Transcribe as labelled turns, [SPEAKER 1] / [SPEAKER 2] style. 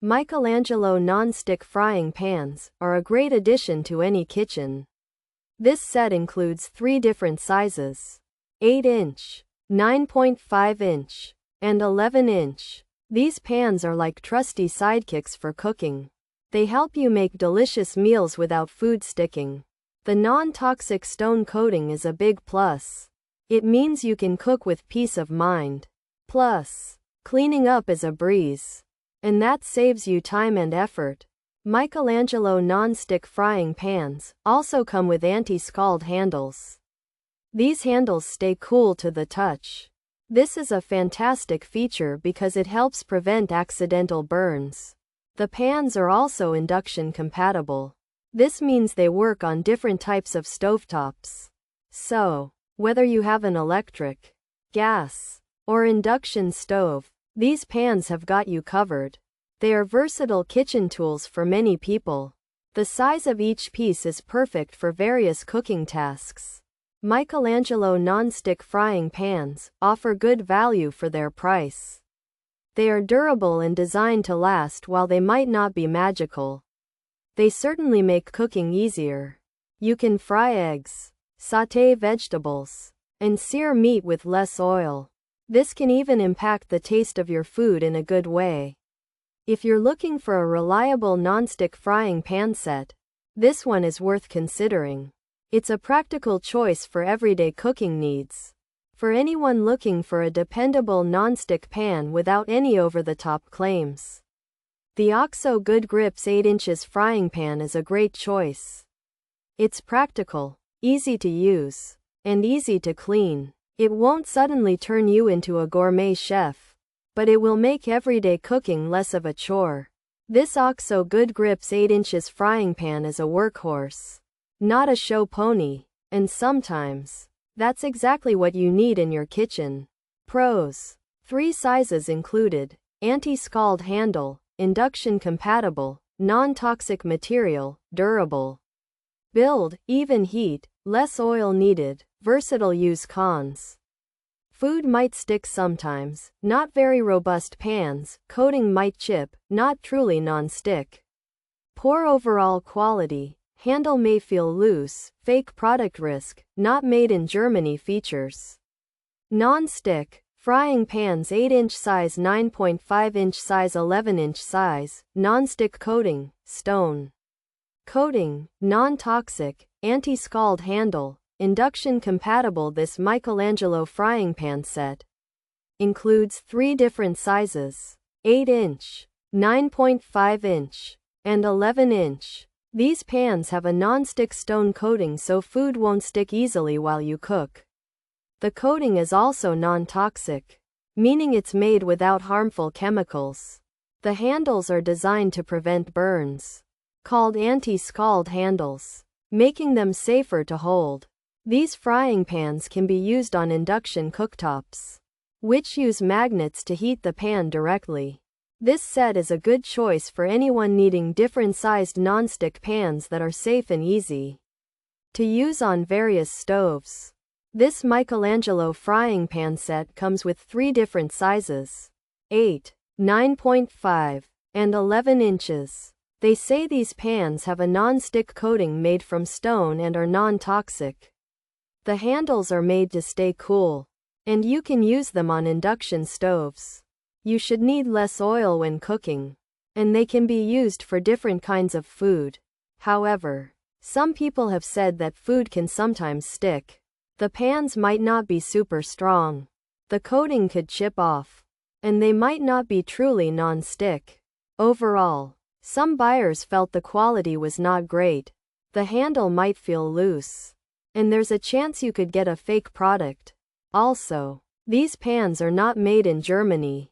[SPEAKER 1] Michelangelo non-stick frying pans are a great addition to any kitchen. This set includes 3 different sizes: 8-inch, 9.5-inch, and 11-inch. These pans are like trusty sidekicks for cooking. They help you make delicious meals without food sticking. The non-toxic stone coating is a big plus. It means you can cook with peace of mind. Plus, cleaning up is a breeze. And that saves you time and effort. Michelangelo non-stick frying pans also come with anti-scald handles. These handles stay cool to the touch. This is a fantastic feature because it helps prevent accidental burns. The pans are also induction compatible. This means they work on different types of stovetops. So, whether you have an electric, gas, or induction stove, these pans have got you covered. They are versatile kitchen tools for many people. The size of each piece is perfect for various cooking tasks. Michelangelo non-stick frying pans offer good value for their price. They are durable and designed to last while they might not be magical. They certainly make cooking easier. You can fry eggs, sauté vegetables, and sear meat with less oil. This can even impact the taste of your food in a good way. If you're looking for a reliable non-stick frying pan set, this one is worth considering. It's a practical choice for everyday cooking needs. For anyone looking for a dependable non-stick pan without any over-the-top claims, the OXO Good Grips 8 inches frying pan is a great choice. It's practical, easy to use, and easy to clean. It won't suddenly turn you into a gourmet chef, but it will make everyday cooking less of a chore. This OXO Good Grips 8 inches frying pan is a workhorse, not a show pony, and sometimes, that's exactly what you need in your kitchen. Pros: 3 sizes included, anti-scald handle, induction compatible, non-toxic material, durable. Build, even heat, less oil needed, versatile use. Cons: food might stick sometimes, not very robust pans, coating might chip, not truly non-stick. Poor overall quality, handle may feel loose, fake product risk, not made in Germany. Features: non-stick frying pans 8-inch size, 9.5-inch size, 11-inch size, non-stick coating, stone coating, non-toxic, anti-scald handle, induction compatible. This Michelangelo frying pan set includes 3 different sizes: 8-inch, 9.5-inch, and 11-inch. These pans have a non-stick stone coating so food won't stick easily while you cook. The coating is also non-toxic, meaning it's made without harmful chemicals. The handles are designed to prevent burns, called anti-scald handles, making them safer to hold. These frying pans can be used on induction cooktops, which use magnets to heat the pan directly. This set is a good choice for anyone needing different-sized non-stick pans that are safe and easy to use on various stoves. This Michelangelo frying pan set comes with 3 different sizes: 8, 9.5, and 11 inches. They say these pans have a non-stick coating made from stone and are non-toxic. The handles are made to stay cool, and you can use them on induction stoves. You should need less oil when cooking, and they can be used for different kinds of food. However, some people have said that food can sometimes stick. The pans might not be super strong. The coating could chip off, and they might not be truly non-stick. Overall, some buyers felt the quality was not great. The handle might feel loose, and there's a chance you could get a fake product. Also, these pans are not made in Germany.